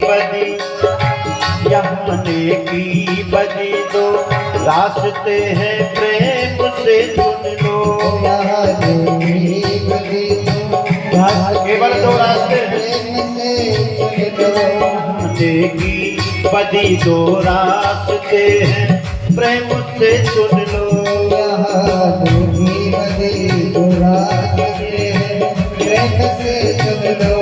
बदी, यहाँ नेकी बदी दो रास्ते हैं प्रेम से चुन लो। यहाँ नेकी बदी दो केवल दो रास्ते हैं, नेकी बदी दो रास्ते हैं प्रेम से चुन लो। यहाँ नेकी बदी दो रास्ते हैं प्रेम से चुन लो।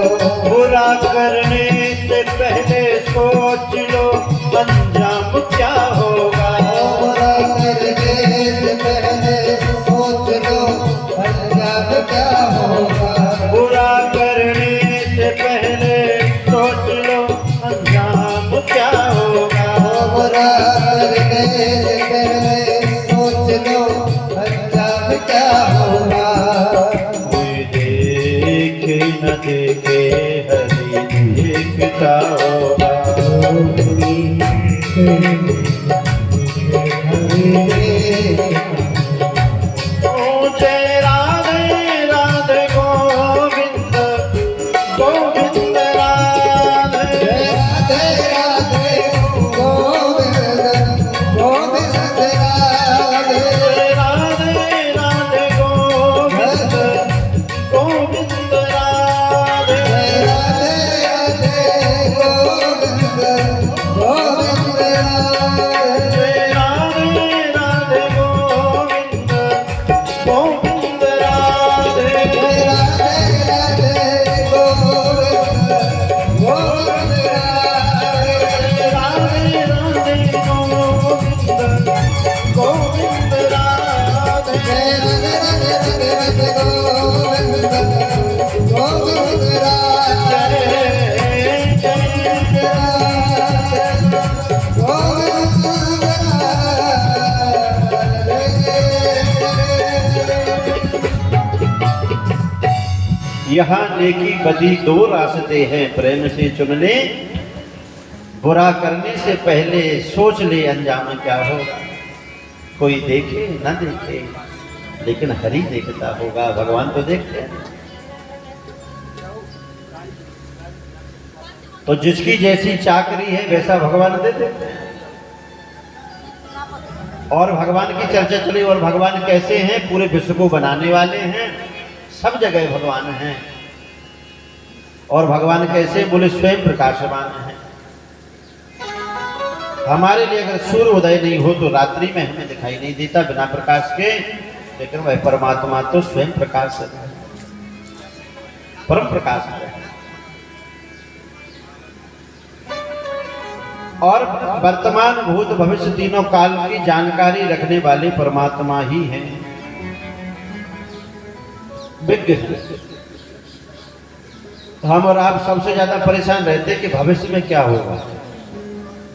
बुरा करने से पहले सोच लो अंजाम क्या होगा। बुरा करने से पहले सोच लो अंजाम क्या होगा। बुरा करने से पहले सोच लो अंजाम क्या होगा। बुरा करने से पहले सोच लो अंजाम क्या होगा। कोई देखे न देखे हरि देखता होगा। जय राधे राधे गोविंद गोविंद राधे। राधे राधे गोविंद गोविंद राधे। राधे राधे गोविंद गोविंद राधे। राधे राधे गोविंद गोविंद राधे। राधे राधे गोविंद गोविंद राधे। राधे राधे गोविंद गोविंद राधे। राधे राधे गोविंद गोविंद राधे। यहाँ नेकी बदी दो रास्ते हैं प्रेम से चुन ले। बुरा करने से पहले सोच ले अंजाम क्या होगा। कोई देखे न देखे लेकिन हरि देखता होगा। भगवान तो देखते हैं। तो जिसकी जैसी चाकरी है वैसा भगवान दे देते हैं। और भगवान की चर्चा चली और भगवान कैसे हैं, पूरे विश्व को बनाने वाले हैं, सब जगह भगवान हैं। और भगवान कैसे, बोले स्वयं प्रकाशमान हैं। हमारे लिए अगर सूर्य उदय नहीं हो तो रात्रि में हमें दिखाई नहीं देता बिना प्रकाश के, लेकिन वह परमात्मा तो स्वयं प्रकाश है, परम प्रकाश है। और वर्तमान भूत भविष्य तीनों काल की जानकारी रखने वाले परमात्मा ही हैं, विज्ञ हैं। तो हम और आप सबसे ज्यादा परेशान रहते हैं कि भविष्य में क्या होगा।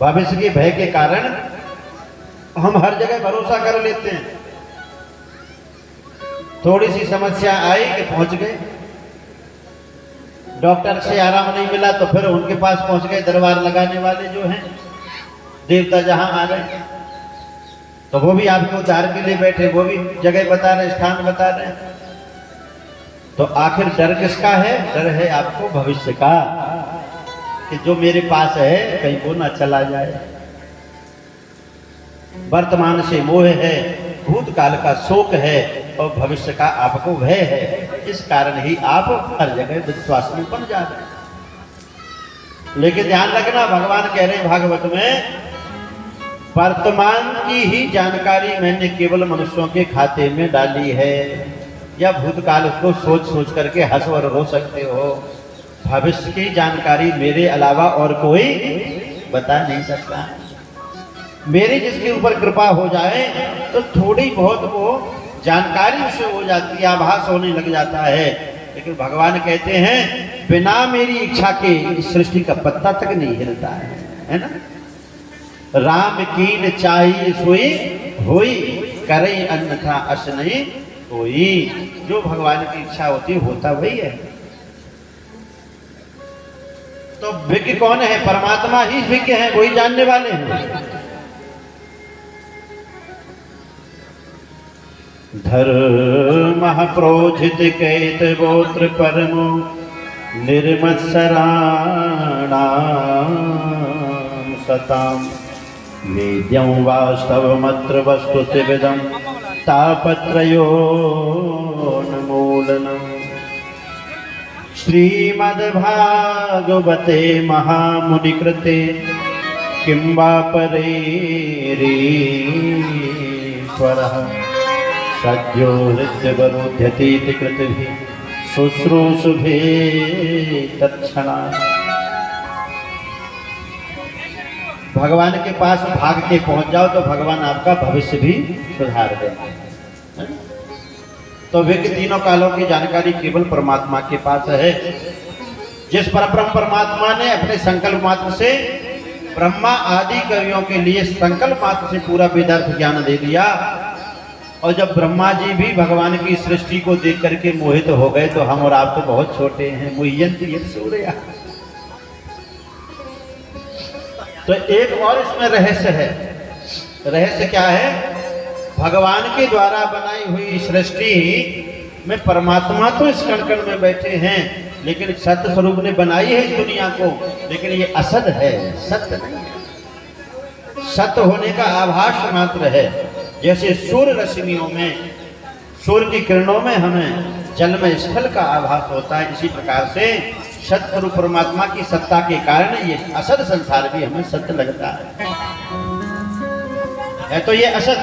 भविष्य के भय के कारण हम हर जगह भरोसा कर लेते हैं। थोड़ी सी समस्या आई कि पहुंच गए, डॉक्टर से आराम नहीं मिला तो फिर उनके पास पहुंच गए। दरबार लगाने वाले जो हैं देवता जहां आ रहे, तो वो भी आपके उद्धार के लिए बैठे, वो भी जगह बता रहे, स्थान बता रहे। तो आखिर डर किसका है? डर है आपको भविष्य का, कि जो मेरे पास है कहीं वो ना चला जाए। वर्तमान से मोह है, भूतकाल का शोक है और भविष्य का आपको भय है। इस कारण ही आप हर जगह विश्वास में बन जा रहे हैं। लेकिन ध्यान रखना, भगवान कह रहे हैं भागवत में, वर्तमान की ही जानकारी मैंने केवल मनुष्यों के खाते में डाली है। या भूतकाल को सोच सोच करके हंस और रो सकते हो, भविष्य की जानकारी मेरे अलावा और कोई बता नहीं सकता। मेरी जिसके ऊपर कृपा हो जाए तो थोड़ी बहुत वो जानकारी उसे हो जाती है, आभास होने लग जाता है। लेकिन भगवान कहते हैं बिना मेरी इच्छा के इस सृष्टि का पत्ता तक नहीं हिलता है ना। राम कीन चाहिए सोई होई, करे अन्यथा अस नहीं कोई। जो भगवान की इच्छा होती है होता वही है। तो विज्ञ कौन है? परमात्मा ही विज्ञ है, वही जानने वाले हैं। धर्म प्रोजित कैत गोत्र परमो निर्मत्सराणाम सताम् वेद्यं वास्तवमत्र वस्तु शिविदं तापत्रयोन्मूलनम् श्रीमद्भागवते महामुनिकृते किं वा परेरीश्वरः सद्यो हृद्यवरुध्यतीति कृतिभिः शुश्रूषुभिः तत्क्षणात्। भगवान के पास भाग के पहुंच जाओ तो भगवान आपका भविष्य भी सुधार देंगे। तो वे तीनों कालों की जानकारी केवल परमात्मा के पास है। जिस परब्रह्म परमात्मा ने अपने संकल्प मात्र से ब्रह्मा आदि कवियों के लिए संकल्प मात्र से पूरा वेदार्थ ज्ञान दे दिया, और जब ब्रह्मा जी भी भगवान की सृष्टि को देख करके मोहित हो गए तो हम और आप तो बहुत छोटे हैं। मुह्यंती सूर्या। तो एक और इसमें रहस्य है। रहस्य क्या है? भगवान के द्वारा बनाई हुई सृष्टि में परमात्मा तो इस कण में बैठे हैं, लेकिन सत्य स्वरूप ने बनाई है इस दुनिया को, लेकिन ये असत है, सत्य नहीं है। सत्य होने का आभास मात्र है। जैसे सूर्य रश्मियों में, सूर्य की किरणों में हमें जल में स्थल का आभास होता है, इसी प्रकार से सत्स्वरूप परमात्मा की सत्ता के कारण ये असत संसार भी हमें सत्य लगता है। तो ये असत,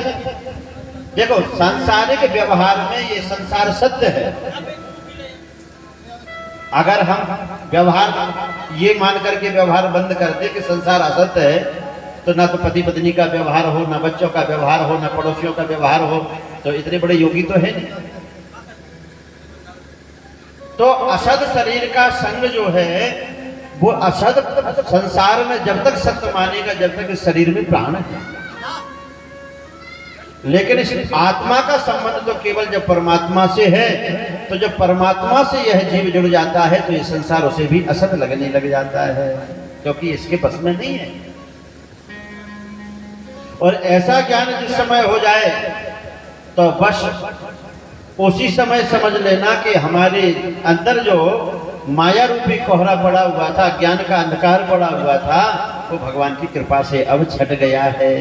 देखो सांसारिक व्यवहार में ये संसार सत्य है। अगर हम व्यवहार ये मान करके व्यवहार बंद कर दे कि संसार असत्य है, तो ना तो पति पत्नी का व्यवहार हो, ना बच्चों का व्यवहार हो, ना पड़ोसियों का व्यवहार हो, तो इतने बड़े योगी तो है नहीं। तो असद शरीर का संग जो है वो असद संसार में जब तक सत्य मानेगा जब तक इस शरीर में प्राण है, लेकिन इस आत्मा का संबंध तो केवल जब परमात्मा से है। तो जब परमात्मा से यह जीव जुड़ जाता है तो ये संसार उसे भी असत लगने लग जाता है, क्योंकि इसके बस में नहीं है। और ऐसा ज्ञान जिस समय हो जाए तो बस उसी समय समझ लेना कि हमारे अंदर जो माया रूपी कोहरा पड़ा हुआ था, ज्ञान का अंधकार पड़ा हुआ था, वो भगवान की कृपा से अब छट गया है।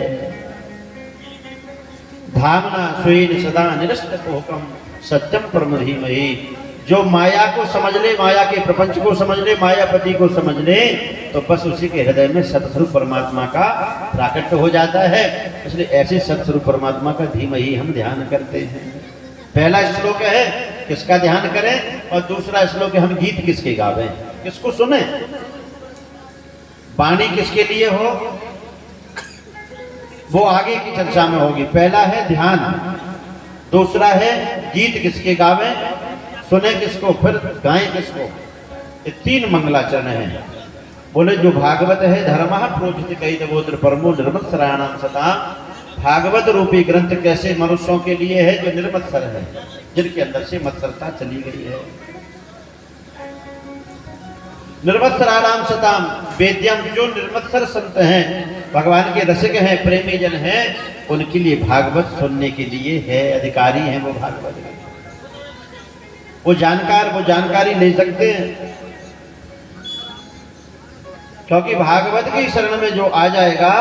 धामना स्वेन सदा निरस्तकोहकम सत्यम परम धीमहि। जो माया को समझ ले, माया के प्रपंच को समझ ले, मायापति को समझ ले, तो बस उसी के हृदय में सतस्वरूप परमात्मा का प्राकट्य हो जाता है। इसलिए ऐसे सतस्वरूप परमात्मा का धीमहि हम ध्यान करते हैं। पहला श्लोक है किसका ध्यान करें, और दूसरा श्लोक है हम गीत किसके गावें, किसको सुने, वाणी किसके लिए हो, वो आगे की चर्चा में होगी। पहला है ध्यान, दूसरा है गीत किसके गावें, सुने किसको, फिर गाएं किसको। ये तीन मंगलाचरण हैं। बोले जो भागवत है धर्मः प्रोचित कई देवोत्र परमो निर्मत्सराणाम सता। भागवत रूपी ग्रंथ कैसे मनुष्यों के लिए है जो निर्मत्सर है, जिनके अंदर से मत्सरता चली गई है। निर्मत्सराणाम सताम, वेद्यम, जो निर्मत्सर संत हैं, भगवान के रसिक हैं, प्रेमी जन हैं, उनके लिए भागवत सुनने के लिए है, अधिकारी हैं वो भागवत के। वो जानकार वो जानकारी ले सकते हैं, क्योंकि भागवत की शरण में जो आ जाएगा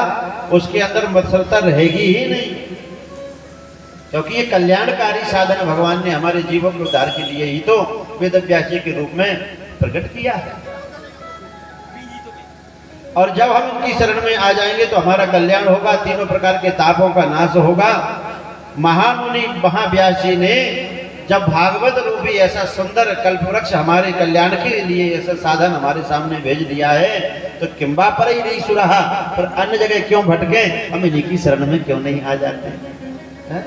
उसके अंदर मत्सरता रहेगी ही नहीं, क्योंकि ये कल्याणकारी साधन भगवान ने हमारे जीवन के उद्धार के लिए ही तो वेद व्यास जी के रूप में प्रकट किया है। और जब हम इनकी शरण में आ जाएंगे तो हमारा कल्याण होगा, तीनों प्रकार के तापों का नाश होगा। महामुनि महाव्यास जी ने जब भागवत रूपी ऐसा सुंदर कल्पवृक्ष हमारे कल्याण के लिए ऐसा साधन हमारे सामने भेज दिया है, तो किंबा पर ही नहीं सुरहा, पर अन्य जगह क्यों भटके, हम इन्हीं की शरण में क्यों नहीं आ जाते हैं?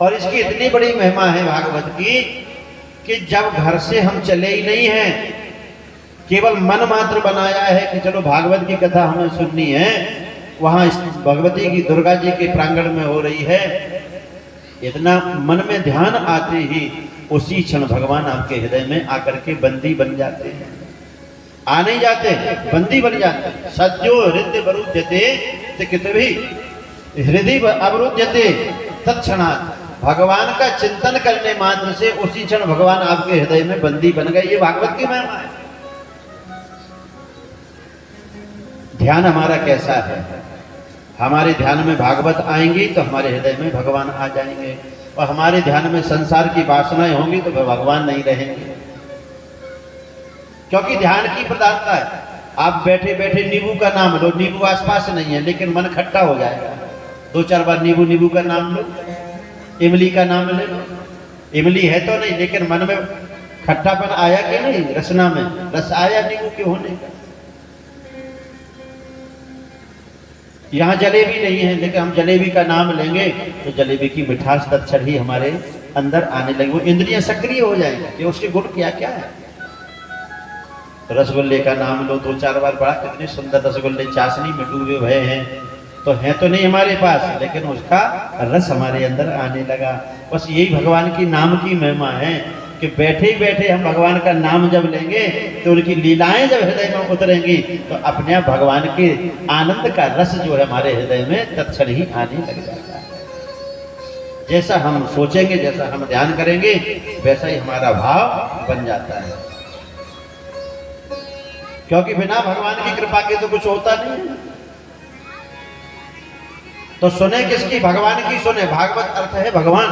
और इसकी इतनी बड़ी महिमा है भागवत की कि जब घर से हम चले ही नहीं हैं, केवल मन मात्र बनाया है कि चलो भागवत की कथा हमें सुननी है, वहां भगवती की दुर्गा जी के प्रांगण में हो रही है, इतना मन में ध्यान आते ही उसी क्षण भगवान आपके हृदय में आकर के बंदी बन जाते हैं। आ नहीं जाते, बंदी बन जाते। सद्यो हृदय अवरुध्यते कितभी हृदय अवरुध्यते तत्क्षणात्। भगवान का चिंतन करने मात्र से उसी क्षण भगवान आपके हृदय में बंदी बन गए। ये भागवत की महिमा है। ध्यान हमारा कैसा है। हमारे ध्यान में भागवत आएंगी तो हमारे हृदय में भगवान आ जाएंगे, और हमारे ध्यान में संसार की वासनाएं होंगी तो भगवान नहीं रहेंगे। क्योंकि ध्यान की प्रधानता है। आप बैठे बैठे नींबू का नाम लो, नींबू आसपास नहीं है लेकिन मन खट्टा हो जाएगा। 2-4 बार नींबू नींबू का नाम लो, इमली का नाम ले लो, इमली है तो नहीं लेकिन मन में खट्टापन आया कि नहीं, रसना में रस आया नींबू के होने का। यहाँ जलेबी नहीं है लेकिन हम जलेबी का नाम लेंगे तो जलेबी की मिठास तत्क्षण ही हमारे अंदर आने लगे, वो इंद्रियां सक्रिय हो जाएंगी कि उसके गुण क्या क्या है। तो रसगुल्ले का नाम लो 2-4 बार, बड़ा कितने सुंदर रसगुल्ले चाशनी में डूबे हुए हैं, तो हैं तो नहीं हमारे पास लेकिन उसका रस हमारे अंदर आने लगा। बस यही भगवान की नाम की महिमा है कि बैठे ही बैठे हम भगवान का नाम जब लेंगे तो उनकी लीलाएं जब हृदय में उतरेंगी तो अपने आप भगवान के आनंद का रस जो है हमारे हृदय में तत्क्षण ही आने लग जाता है। जैसा हम सोचेंगे, जैसा हम ध्यान करेंगे, वैसा ही हमारा भाव बन जाता है। क्योंकि बिना भगवान की कृपा के तो कुछ होता नहीं है। तो सुने किसकी? भगवान की सुने। भागवत अर्थ है भगवान।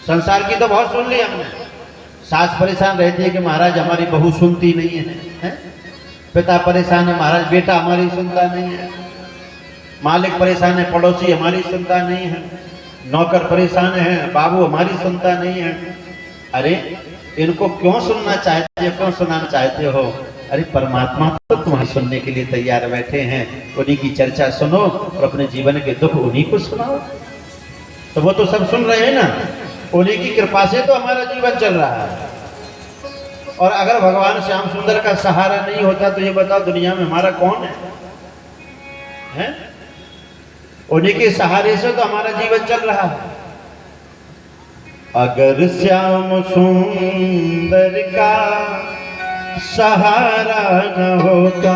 संसार की तो बहुत सुन ली हमने। सास परेशान रहती है कि महाराज हमारी बहू सुनती नहीं है, पिता परेशान है महाराज बेटा हमारी सुनता नहीं है, मालिक परेशान है पड़ोसी हमारी सुनता नहीं है, नौकर परेशान है बाबू हमारी सुनता नहीं है। अरे इनको क्यों सुनना चाहते हो, क्यों सुनाना चाहते हो? अरे परमात्मा तो तुम्हारी सुनने के लिए तैयार बैठे हैं, उन्हीं की चर्चा सुनो और अपने जीवन के दुख उन्हीं को सुनाओ। तो वो तो सब सुन रहे हैं ना, उन्हीं की कृपा से तो हमारा जीवन चल रहा है। और अगर भगवान श्याम सुंदर का सहारा नहीं होता तो ये बताओ दुनिया में हमारा कौन है, हैं? उन्हीं के सहारे से तो हमारा जीवन चल रहा है। अगर श्याम सुंदर का सहारा न होता,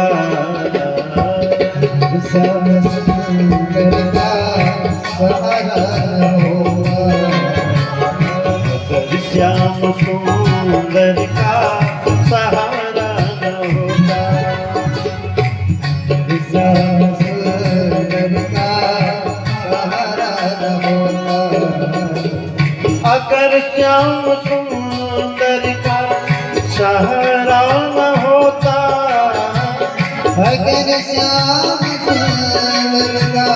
श्याम सुंदर का सहारा न होता, अगर श्याम सुंदर का सहारा न होता, श्याम सुंदर का सहारा न होता, अगर श्याम सुंदर का सहारा न होता, अगर श्याम सुंदर का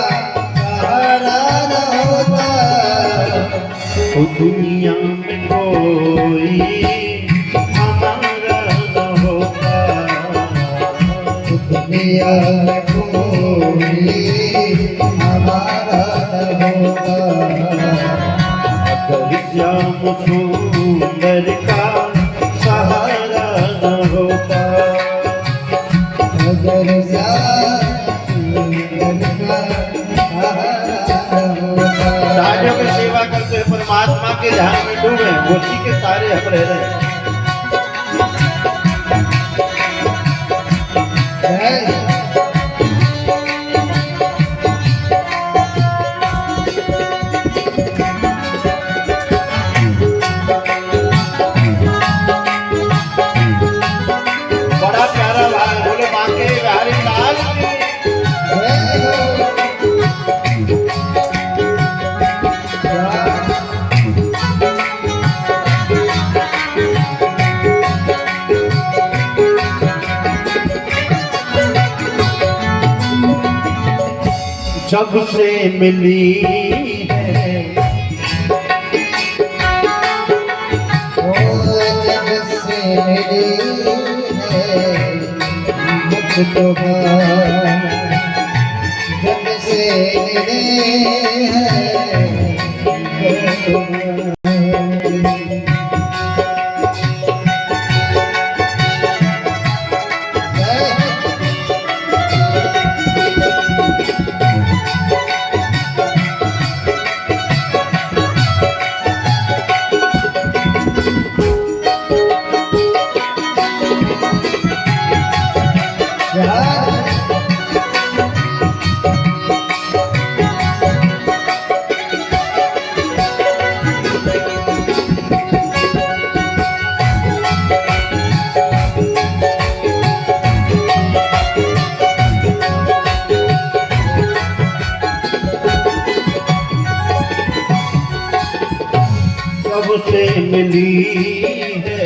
सहारा न होता, तो दुनिया में कोई हमारा न होता, दुनिया में कोई हमारा न होता, अगर श्याम सुंदर का सहारा न होता। अगर श्याम सुंदर का सहारा न होता। साधु की सेवा करते हुए परमात्मा के ध्यान में डूबे, उसी के सारे हम रह रहे हैं। बड़ा प्यारा भाई बोले बांके बिहारी लाल की। जब से मिली है जब से मिली है मुझको जब से मिली है मिली है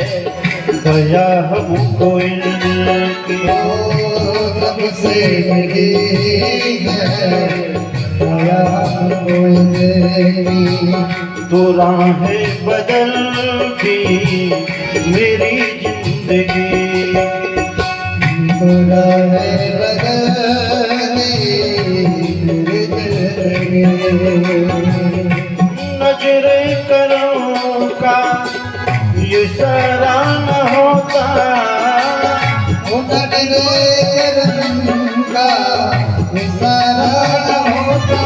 दया हमको इनकी। जब से मिली है दया हमको इनकी। तो राहें बदल दी मेरी जिंदगी। तो राहें बदल दी मेरी जिंदगी। नजरे करों का ये सारा न होता। नजरे करों का ये सारा न होता।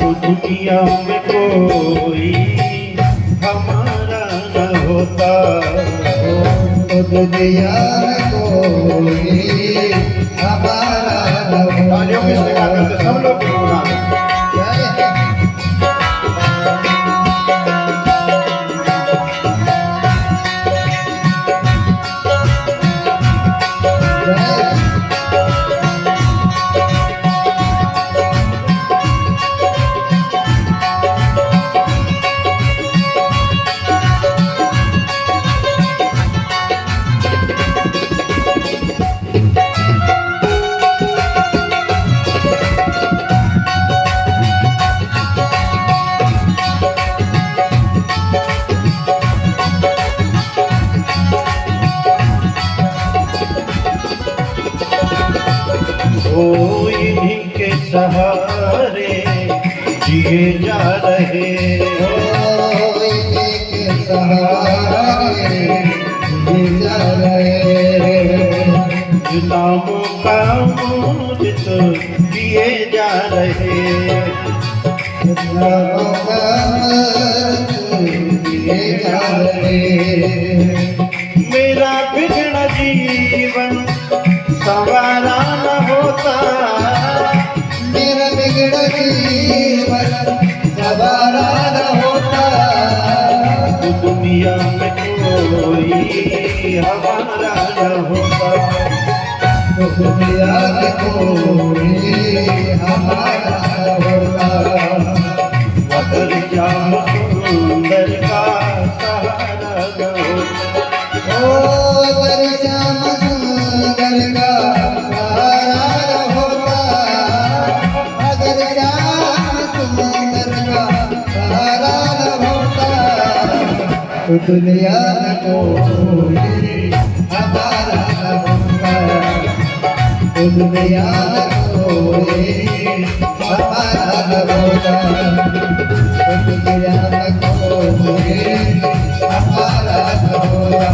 तो दुनिया में कोई हमारा न होता। तो दुनिया में कोई हमारा न होता। तालियों की सेवा करते सब लोग गुनगुना। ओ इन्हीं के सहारे जिए जा रहे हो। इनके सहारे जिए जा रहे। नामों का मुझत किए जा रहे। नामों का जिए जा रहे। मेरा बिगड़ा जीवन सवारा न होता। मेरा बिगड़ा जीवन सवारा न होता। तो दुनिया में कोई हमारा न होता। तो दुनिया में कोई हमारा न होता। अगर श्याम सुंदर का सहारा न होता। ओ अगर श्याम सुंदर का सहारा न होता। अगर श्याम सुंदर का सहारा न होता। तो दुनिया में कोई हमारा न होता। तो दुनिया में कोई हमारा न होता। तो दुनिया में कोई हमारा न होता।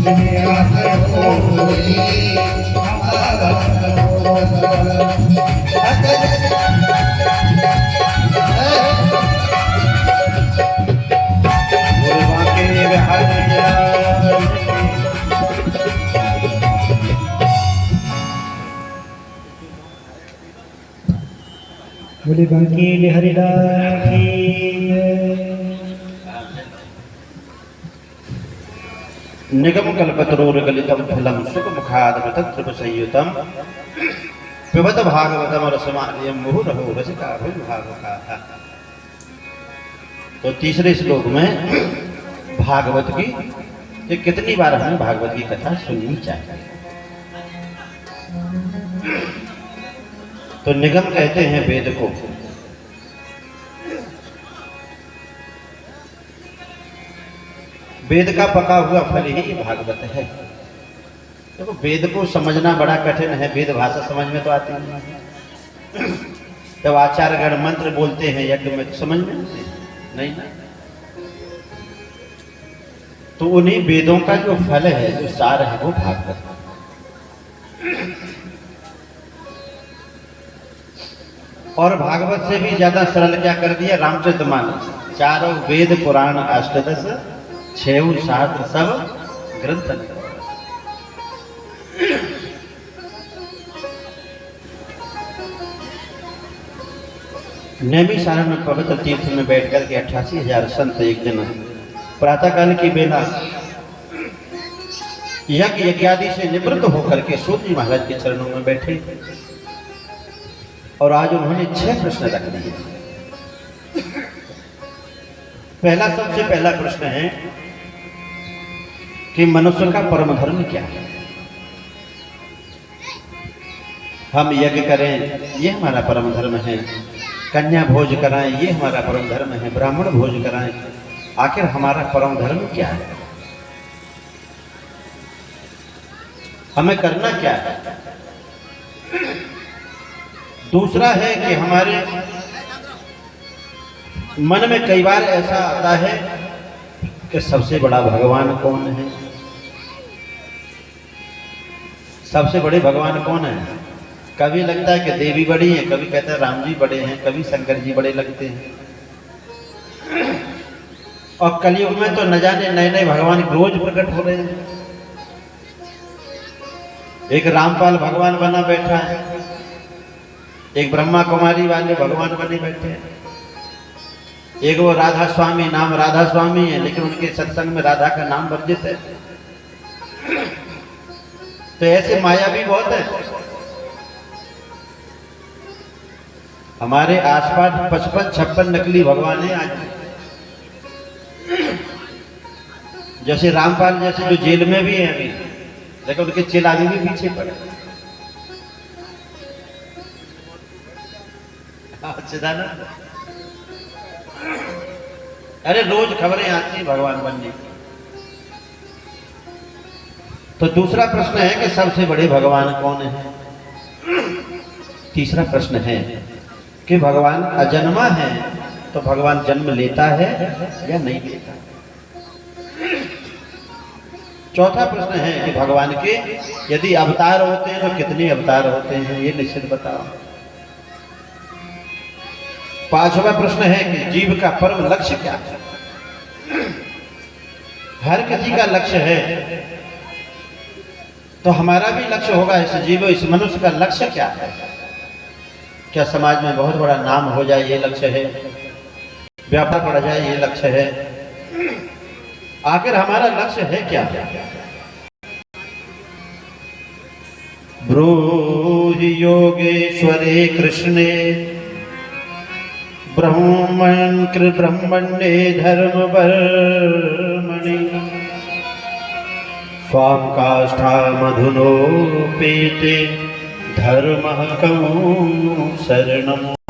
दुनिया में कोई हमारा न होता। बोले बांके बिहारिया बोले बांके बिहारी लाल की जय। निगम कल्पतरोर गलितम फलम सुख मुखाद तत्र संयुतम पिबत भागवतम रसमालयम मुहुरहो रसिका भागवता। तो तीसरे श्लोक में भागवत की कि कितनी बार हमें भागवत की कथा सुननी चाहिए। तो निगम कहते हैं वेद को। वेद का पका हुआ फल ही भागवत है। देखो वेद को समझना बड़ा कठिन है। वेद भाषा समझ में तो आती नहीं। जब आचार्यगण मंत्र बोलते हैं यज्ञ में तो समझ में नहीं ना। तो उन्हीं वेदों का जो फल है, जो सार है, वो भागवत है। और भागवत से भी ज्यादा सरल क्या कर दिया रामचरितमानस। चारों वेद पुराण अष्टदश 6 शास्त्र सब ग्रंथ। नैमी सारण में पवित्र तीर्थ में बैठकर के 88,000 संत एक दिन प्रातःकाल की बेला यज्ञ यज्ञादि से निवृत्त होकर के सूत जी महाराज के चरणों में बैठे। और आज उन्होंने 6 प्रश्न रख दिए। सबसे पहला प्रश्न है कि मनुष्य का परम धर्म क्या है। हम यज्ञ करें ये हमारा परम धर्म है, कन्या भोज कराएं ये हमारा परम धर्म है, ब्राह्मण भोज कराएं, आखिर हमारा परम धर्म क्या है, हमें करना क्या है। दूसरा है कि हमारे मन में कई बार ऐसा आता है कि सबसे बड़ा भगवान कौन है, सबसे बड़े भगवान कौन है। कभी लगता है कि देवी बड़ी है, कभी कहते हैं राम जी बड़े हैं, कभी शंकर जी बड़े लगते हैं। और कलयुग में तो न जाने नए नए भगवान रोज प्रकट हो रहे हैं। एक रामपाल भगवान बना बैठा है, एक ब्रह्मा कुमारी वाले भगवान बने बैठे हैं, एक वो राधा स्वामी, नाम राधा स्वामी है लेकिन उनके सत्संग में राधा का नाम वर्जित है। तो ऐसे माया भी बहुत है। हमारे आसपास 55-56 नकली भगवान हैं आज। जैसे रामपाल जैसे जो जेल में भी हैं अभी, लेकिन उनके चेला भी पीछे पड़े। अरे रोज खबरें आती हैं भगवान बनने की। तो दूसरा प्रश्न है कि सबसे बड़े भगवान कौन है। तीसरा प्रश्न है कि भगवान अजन्मा है तो भगवान जन्म लेता है या नहीं लेता। चौथा प्रश्न है कि भगवान के यदि अवतार होते हैं तो कितने अवतार होते हैं, ये निश्चित बताओ। पांचवा प्रश्न है कि जीव का परम लक्ष्य क्या है। हर किसी का लक्ष्य है, तो हमारा भी लक्ष्य होगा। इस जीव इस मनुष्य का लक्ष्य क्या है। क्या समाज में बहुत बड़ा नाम हो जाए ये लक्ष्य है, व्यापार बढ़ जाए ये लक्ष्य है, आखिर हमारा लक्ष्य है क्या। ब्रूहि योगेश्वरे कृष्णे ब्रह्मण्ये धर्म वर्मणि स्वाम काष्ठा मधुनोपेते धर्मः कौ शरणम्।